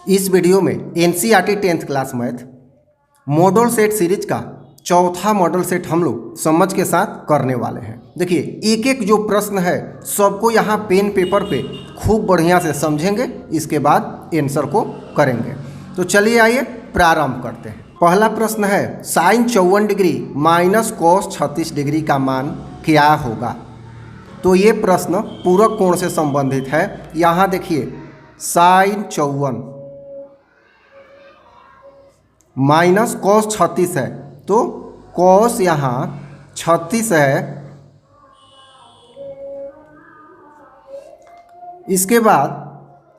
इस वीडियो में NCERT 10th class math model set series का चौथा मॉडल सेट हम लोग समझ के साथ करने वाले हैं। देखिए एक एक जो प्रश्न है सबको यहाँ पेन पेपर पे खूब बढ़िया से समझेंगे, इसके बाद आंसर को करेंगे। तो चलिए आइए प्रारंभ करते हैं। पहला प्रश्न है sine 54 degree minus cos 36 degree का मान क्या होगा। तो ये प्रश्न पूरक कोण से संबंधित है। यहाँ देखिए साइन 54 माइनस कॉस 36 है, तो कॉस यहाँ 36 है। इसके बाद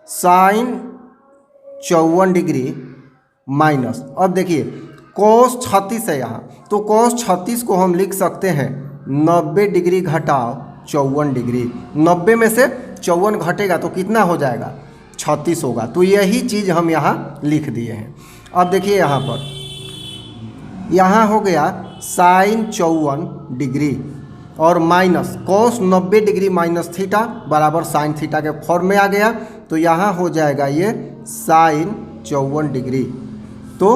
साइन 54 डिग्री माइनस, अब देखिए कॉस 36 है यहाँ, तो कॉस 36 को हम लिख सकते हैं 90 डिग्री घटाओ 54 डिग्री। 90 में से 54 घटेगा तो कितना हो जाएगा, 36 होगा। तो यही चीज़ हम यहाँ लिख दिए हैं। अब देखिए यहाँ पर, यहाँ हो गया साइन 54 डिग्री और minus cos 90 degree minus theta बराबर साइन थीटा के फॉर्म में आ गया। तो यहाँ हो जाएगा ये साइन 54 डिग्री। तो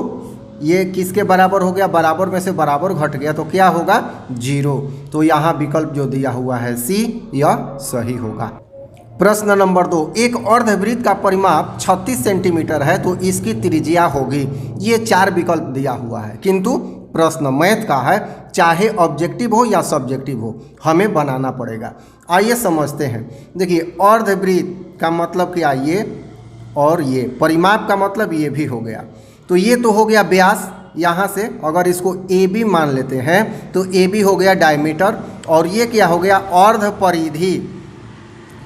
ये किसके बराबर हो गया, बराबर में से बराबर घट गया तो क्या होगा, 0। तो यहाँ विकल्प जो दिया हुआ है सी, यह सही होगा। प्रश्न नंबर 2, एक अर्धवृत्त का परिमाप 36 सेंटीमीटर है तो इसकी त्रिज्या होगी। ये 4 विकल्प दिया हुआ है, किंतु प्रश्न मैथ का है, चाहे ऑब्जेक्टिव हो या सब्जेक्टिव हो हमें बनाना पड़ेगा। आइए समझते हैं। देखिए अर्धवृत्त का मतलब क्या, ये और ये, परिमाप का मतलब ये भी हो गया। तो ये तो हो गया व्यास, यहाँ से अगर इसको ए बी मान लेते हैं तो ए बी हो गया डायमीटर, और ये क्या हो गया अर्ध परिधि।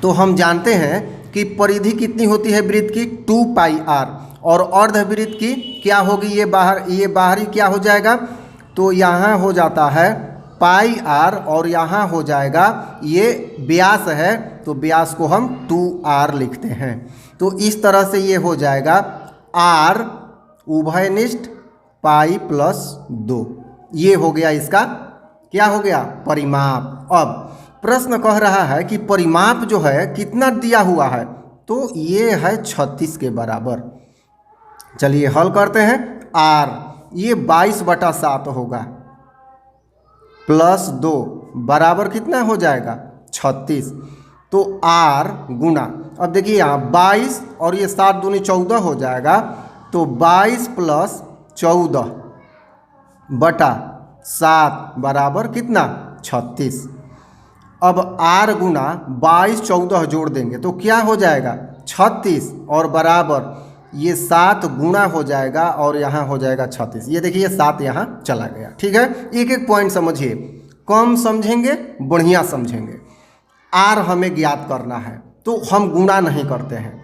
तो हम जानते हैं कि परिधि कितनी होती है वृत्त की, 2 पाई आर, और अर्धवृत्त की क्या होगी, ये बाहरी क्या हो जाएगा, तो यहाँ हो जाता है पाई आर, और यहाँ हो जाएगा ये व्यास है तो व्यास को हम 2r लिखते हैं। तो इस तरह से ये हो जाएगा r उभयनिष्ठ पाई प्लस 2। ये हो गया इसका क्या हो गया, परिमाप। अब प्रश्न कह रहा है कि परिमाप जो है कितना दिया हुआ है, तो ये है 36 के बराबर। चलिए हल करते हैं। r ये 22/7 होगा प्लस 2 बराबर कितना हो जाएगा, 36। तो r गुना, अब देखिए यहाँ 22 और ये 7 दूनी 14 हो जाएगा, तो 22 प्लस 14 बटा 7 बराबर कितना, 36। अब r गुना 22 14 जोड़ देंगे तो क्या हो जाएगा, 36, और बराबर ये 7 गुना हो जाएगा और यहाँ हो जाएगा 36। ये देखिए 7 यहाँ चला गया। ठीक है, एक एक पॉइंट समझिए, कम समझेंगे बढ़िया समझेंगे। r हमें ज्ञात करना है तो हम गुना नहीं करते हैं।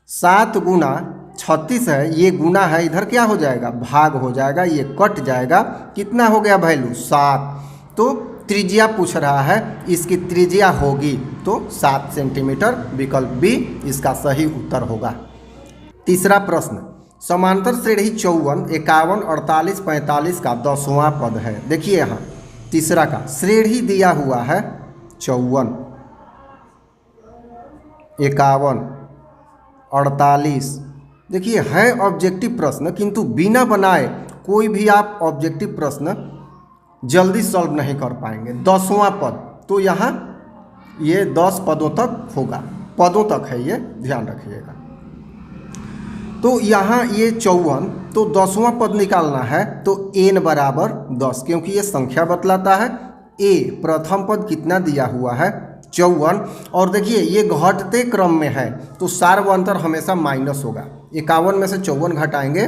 7 गुना 36 है, ये गुना है, इधर क्या हो जाएगा, भाग हो जाएगा, ये कट जाएगा, कितना हो गया वैल्यू, 7। तो त्रिज्या पूछ रहा है, इसकी त्रिज्या होगी तो 7 सेंटीमीटर, विकल्प बी इसका सही उत्तर होगा। तीसरा प्रश्न, समांतर श्रेणी 54 51 48 45 का 10वां पद है। देखिए यहाँ तीसरा का श्रेणी दिया हुआ है 54 51 48। देखिए है ऑब्जेक्टिव प्रश्न, किंतु बिना बनाए कोई भी आप ऑब्जेक्टिव प्रश्न जल्दी सॉल्व नहीं कर पाएंगे। 10वां पद, तो यहाँ ये 10 पदों तक होगा, पदों तक है, ये ध्यान रखिएगा। तो यहाँ ये 54, तो 10वां पद निकालना है तो n बराबर 10, क्योंकि ये संख्या बतलाता है। a प्रथम पद कितना दिया हुआ है, 54, और देखिए ये घटते क्रम में है तो सार्वअंतर हमेशा माइनस होगा। 51 में से 54 घटाएंगे,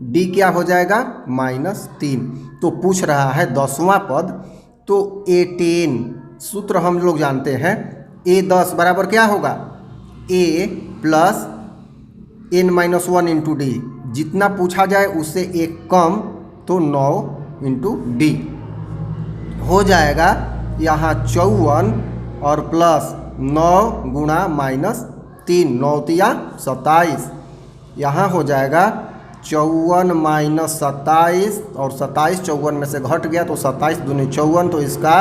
d क्या हो जाएगा, -3। तो पूछ रहा है 10वां पद, तो A10 सूत्र हम लोग जानते हैं, A10 बराबर क्या होगा, a plus n-1 into D. जितना पूछा जाए उससे एक कम, तो 9 इंटू डी हो जाएगा। यहाँ 54 और प्लस 9 गुणा -3, 9 तिया 27। यहाँ हो जाएगा 54 माइनस 27, और 27 54 में से घट गया तो 27 दूनी 54, तो इसका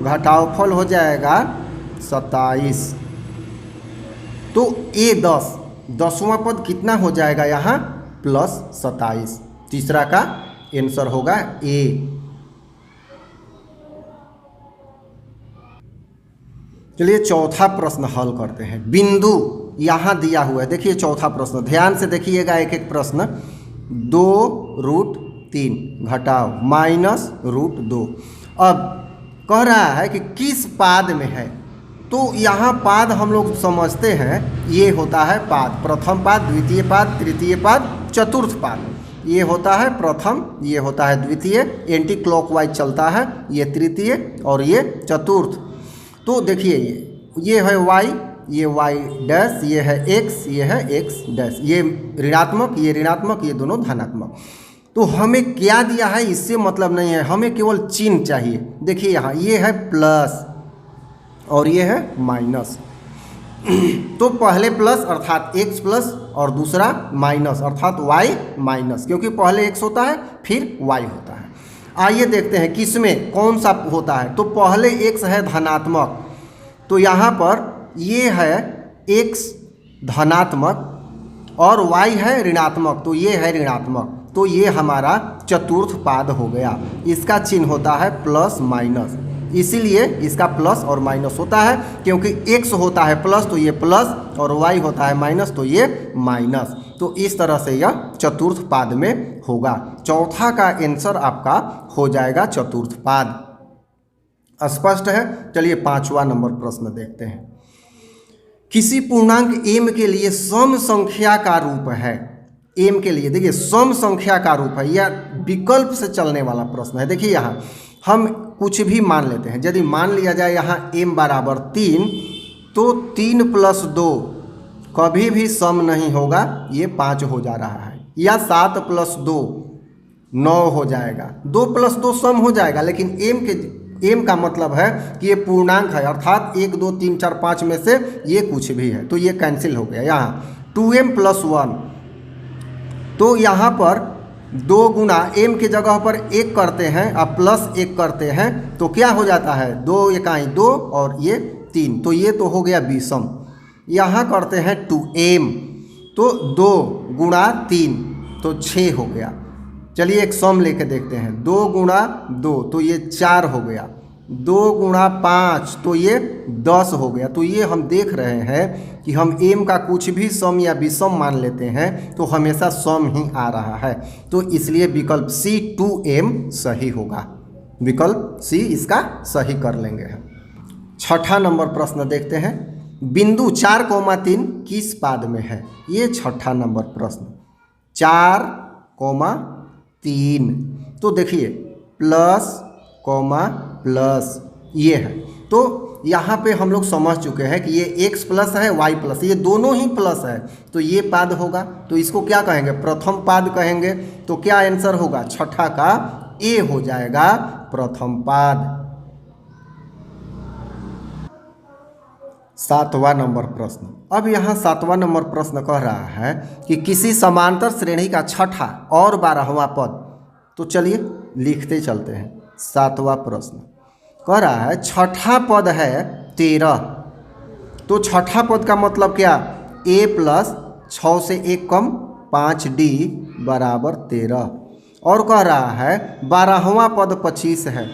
घटावफल हो जाएगा 27। तो A10 10वां पद कितना हो जाएगा यहाँ +27। तीसरा का आंसर होगा ए। चलिए चौथा प्रश्न हल करते हैं। बिंदु यहाँ दिया हुआ है, देखिए चौथा प्रश्न ध्यान से देखिएगा, एक एक प्रश्न। 2√3 घटाओ -√2। अब कह रहा है कि किस पाद में है, तो यहाँ पाद हम लोग समझते हैं ये होता है पाद, प्रथम पाद, द्वितीय पाद, तृतीय पाद, चतुर्थ पाद। ये होता है प्रथम, ये होता है द्वितीय, एंटी क्लॉकवाइज चलता है, ये तृतीय और ये चतुर्थ। तो देखिए ये है y, ये y डैश, ये है x, ये है x डैश, ये ऋणात्मक, ये ऋणात्मक, ये दोनों धनात्मक। तो हमें क्या दिया है इससे मतलब नहीं है, हमें केवल चिन्ह चाहिए। देखिए यहाँ ये है प्लस और ये है माइनस। तो पहले प्लस अर्थात x प्लस और दूसरा माइनस अर्थात y माइनस, क्योंकि पहले x होता है फिर y होता है। आइए देखते हैं किसमें कौन सा होता है। तो पहले x है धनात्मक, तो यहाँ पर ये है x धनात्मक और y है ऋणात्मक, तो ये है ऋणात्मक, तो ये हमारा चतुर्थ पाद हो गया। इसका चिन्ह होता है प्लस माइनस, इसीलिए इसका प्लस और माइनस होता है, क्योंकि x होता है प्लस तो ये प्लस और y होता है माइनस तो ये माइनस। तो इस तरह से यह चतुर्थ पाद में होगा। चौथा का आंसर आपका हो जाएगा चतुर्थ पाद। स्पष्ट है। चलिए 5वां नंबर प्रश्न देखते हैं। किसी पूर्णांक m के लिए सम संख्या का रूप है। m के लिए देखिए सम संख्या का रूप है, यह विकल्प से चलने वाला प्रश्न है। देखिए यहाँ हम कुछ भी मान लेते हैं। यदि मान लिया जाए यहाँ m बराबर 3, तो 3 + 2 कभी भी सम नहीं होगा, ये 5 हो जा रहा है, या 7 + 2 9 हो जाएगा, 2 + 2 सम हो जाएगा। लेकिन m का मतलब है कि ये पूर्णांक है, अर्थात 1 2 3 4 5 में से ये कुछ भी है, तो ये कैंसिल हो गया। यहाँ 2m + 1, तो यहाँ पर 2 गुना m के जगह पर 1 करते हैं, अब +1 करते हैं, तो क्या हो जाता है 2 इकाई 2 और ये 3, तो ये तो हो गया विषम। यहाँ करते हैं 2m, तो 2 गुणा 3 तो 6 हो गया। चलिए एक सम लेके देखते हैं, 2 गुणा 2 तो ये 4 हो गया, 2 गुणा 5 तो ये 10 हो गया। तो ये हम देख रहे हैं कि हम m का कुछ भी सम या विषम मान लेते हैं तो हमेशा सम ही आ रहा है, तो इसलिए विकल्प C 2m सही होगा। विकल्प C इसका सही कर लेंगे हम। 6ठा नंबर प्रश्न देखते हैं। बिंदु 4,3 किस पाद में है। ये 6ठा नंबर प्रश्न 4,3, तो देखिए प्लस कॉमा प्लस ये है, तो यहाँ पे हम लोग समझ चुके हैं कि ये x प्लस है y प्लस, ये दोनों ही प्लस है, तो ये पाद होगा। तो इसको क्या कहेंगे प्रथम पाद कहेंगे। तो क्या आंसर होगा 6ठा का ए हो जाएगा प्रथम पाद। 7वां नंबर प्रश्न। अब यहाँ 7वां नंबर प्रश्न कह रहा है कि किसी समांतर श्रेणी का 6ठा और 12वां पद। तो चलिए लिखते चलते हैं। 7वां प्रश्न कह रहा है 6ठा पद है 13, तो 6ठा पद का मतलब क्या, a + 6 से 1 कम 5d बराबर 13। और कह रहा है 12वां पद 25 है,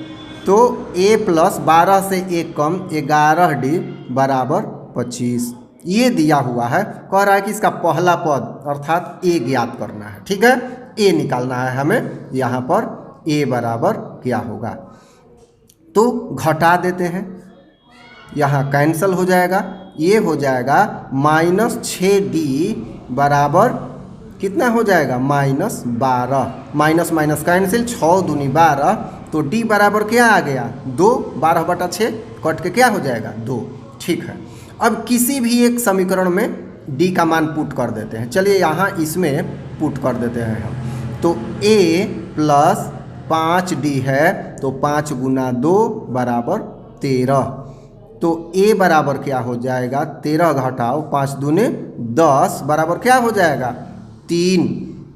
तो a + 12 से 1 कम 11d बराबर 25। ये दिया हुआ है, कह रहा है कि इसका पहला पद अर्थात a ज्ञात करना है। ठीक है, a निकालना है हमें। यहाँ पर a बराबर क्या होगा, तो घटा देते हैं, यहाँ कैंसल हो जाएगा, ये हो जाएगा -6d बराबर कितना हो जाएगा -12। माइनस माइनस कैंसिल, 6 दूनी 12, तो d बराबर क्या आ गया 2, 12/6 कट के क्या हो जाएगा 2। ठीक है, अब किसी भी एक समीकरण में d का मान पुट कर देते हैं। चलिए यहाँ इसमें पुट कर देते हैं हम, तो a + 5d है, तो 5 गुना 2 बराबर 13, तो a बराबर क्या हो जाएगा 13 घटाओ 5 दूने 10 बराबर क्या हो जाएगा 3।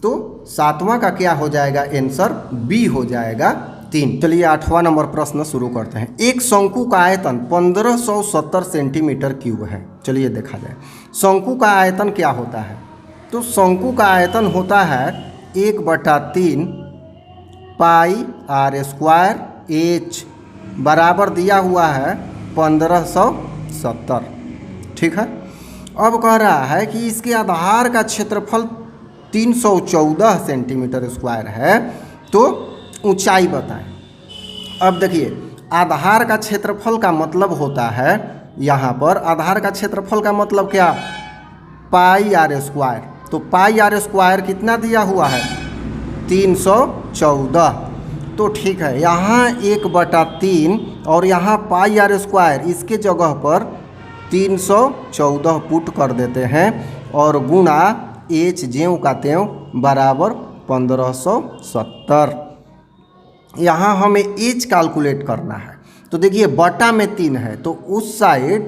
तो 7वां का क्या हो जाएगा आंसर, b हो जाएगा 3। चलिए 8वां नंबर प्रश्न शुरू करते हैं। एक शंकु का आयतन 1570 सेंटीमीटर क्यूब है। चलिए देखा जाए शंकु का आयतन क्या होता है। तो शंकु का आयतन होता है 1/3 पाई आर स्क्वायर एच बराबर दिया हुआ है 1570। ठीक है। अब कह रहा है कि इसके आधार का क्षेत्रफल 314 सेंटीमीटर स्क्वायर है, तो ऊंचाई बताएं। अब देखिए आधार का क्षेत्रफल का मतलब होता है, यहाँ पर आधार का क्षेत्रफल का मतलब क्या, पाई आर स्क्वायर। तो पाई आर स्क्वायर कितना दिया हुआ है 314। तो ठीक है, यहाँ 1/3 और यहाँ पाई आर स्क्वायर, इसके जगह पर 314 पुट कर देते हैं और गुणा एच ज्यों का त्यों बराबर 1570। यहाँ हमें एच कैलकुलेट करना है। तो देखिए बटा में 3 है, तो उस साइड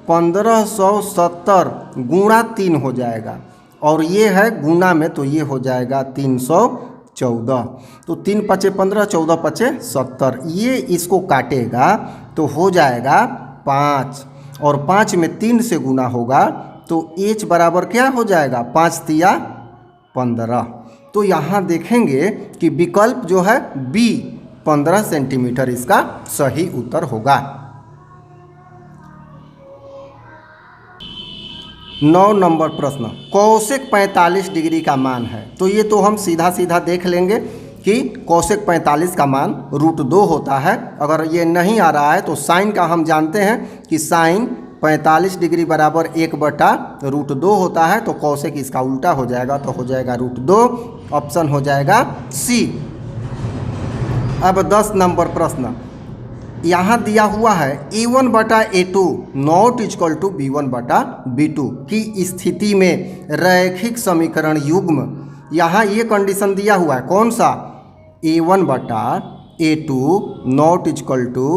1570 गुणा 3 हो जाएगा और ये है गुणा में, तो ये हो जाएगा 314। तो 3 × 5 = 15, 14 × 5 = 70। ये इसको काटेगा तो हो जाएगा 5 और 5 में 3 से गुना होगा तो h बराबर क्या हो जाएगा 5 × 3 = 15। तो यहाँ देखेंगे कि विकल्प जो है बी 15 सेंटीमीटर इसका सही उत्तर होगा। 9 नंबर प्रश्न, कौशिक 45 डिग्री का मान है। तो ये तो हम सीधा सीधा देख लेंगे कि कौशिक 45 का मान √2 होता है। अगर ये नहीं आ रहा है तो साइन का हम जानते हैं कि साइन 45 डिग्री बराबर 1/√2 होता है। तो कौशिक इसका उल्टा हो जाएगा, तो हो जाएगा √2। ऑप्शन हो जाएगा सी। अब 10 नंबर प्रश्न, यहाँ दिया हुआ है a1/a2 not equal to b1/b2 की स्थिति में रैखिक समीकरण युग्म। यहाँ ये कंडीशन दिया हुआ है, कौन सा, a1/a2 not equal to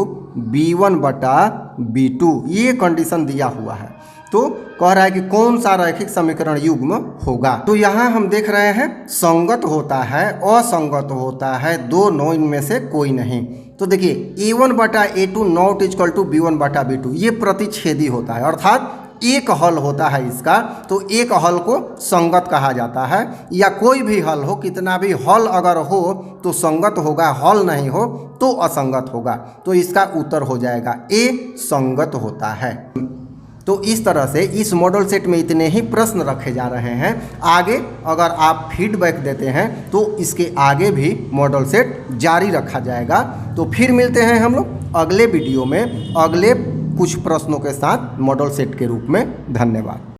b1/b2, ये कंडीशन दिया हुआ है। तो कह रहा है कि कौन सा रैखिक समीकरण युग्म होगा। तो यहाँ हम देख रहे हैं संगत होता है, असंगत होता है, दोनों इनमें से कोई नहीं। तो देखिए a1/a2 not equal to b1/b2 ये प्रतिच्छेदी होता है, अर्थात एक हल होता है इसका। तो एक हल को संगत कहा जाता है, या कोई भी हल हो, कितना भी हल अगर हो तो संगत होगा, हल नहीं हो तो असंगत होगा। तो इसका उत्तर हो जाएगा ए, संगत होता है। तो इस तरह से इस मॉडल सेट में इतने ही प्रश्न रखे जा रहे हैं। आगे अगर आप फीडबैक देते हैं तो इसके आगे भी मॉडल सेट जारी रखा जाएगा। तो फिर मिलते हैं हम लोग अगले वीडियो में अगले कुछ प्रश्नों के साथ मॉडल सेट के रूप में। धन्यवाद।